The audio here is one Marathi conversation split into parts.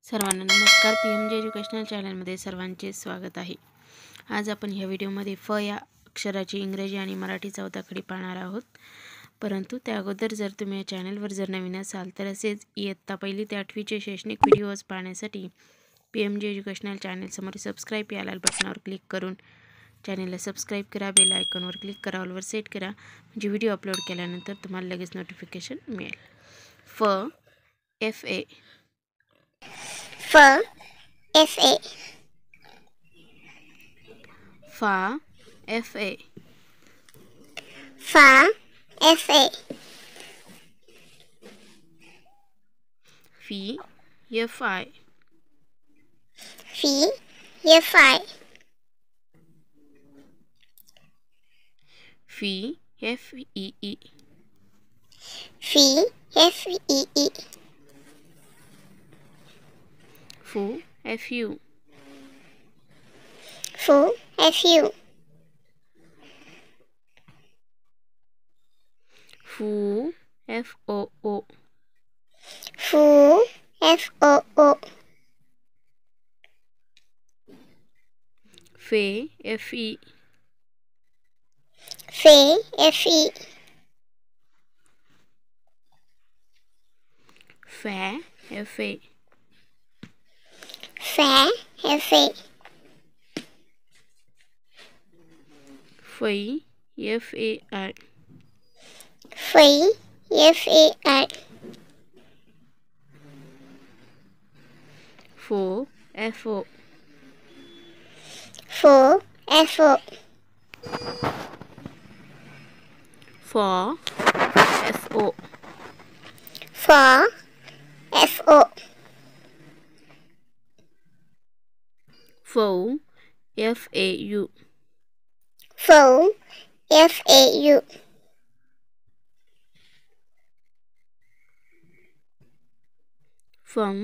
सर्वांना नमस्कार. PMJ एज्युकेशनल चॅनलमध्ये सर्वांचे स्वागत आहे. आज आपण ह्या व्हिडिओमध्ये फ या अक्षराची इंग्रजी आणि मराठी चौथाखडी पाहणार आहोत. परंतु त्या अगोदर जर तुम्ही या चॅनलवर जर नवीन असाल तर असेच इयत्ता 1ली ते 8वीचे शैक्षणिक व्हिडिओज पाहण्यासाठी PMJ एज्युकेशनल चॅनलसमोर सबस्क्राईब या लाल बटनावर क्लिक करून चॅनलला सबस्क्राईब करा. बेल आयकॉनवर क्लिक करा. ऑलवर सेट करा म्हणजे व्हिडिओ अपलोड केल्यानंतर तुम्हाला लगेच नोटिफिकेशन मिळेल. फ FA FA फा FA fee FI FEE fee FEE फू FU फू FOO फे FE फॅ FA फई FAI फो FO फॉ FO फौ FAU फम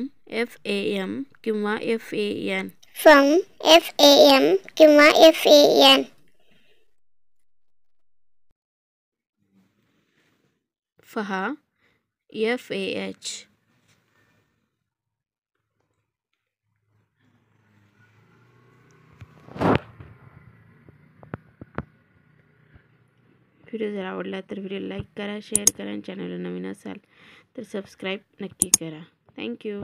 FAM किंवा FAN फहा FAH. व्हिडिओ जर आवडला तर व्हिडिओ लाईक करा, शेअर करा आणि चॅनलला नवीन असाल तर सबस्क्राईब नक्की करा. थँक्यू.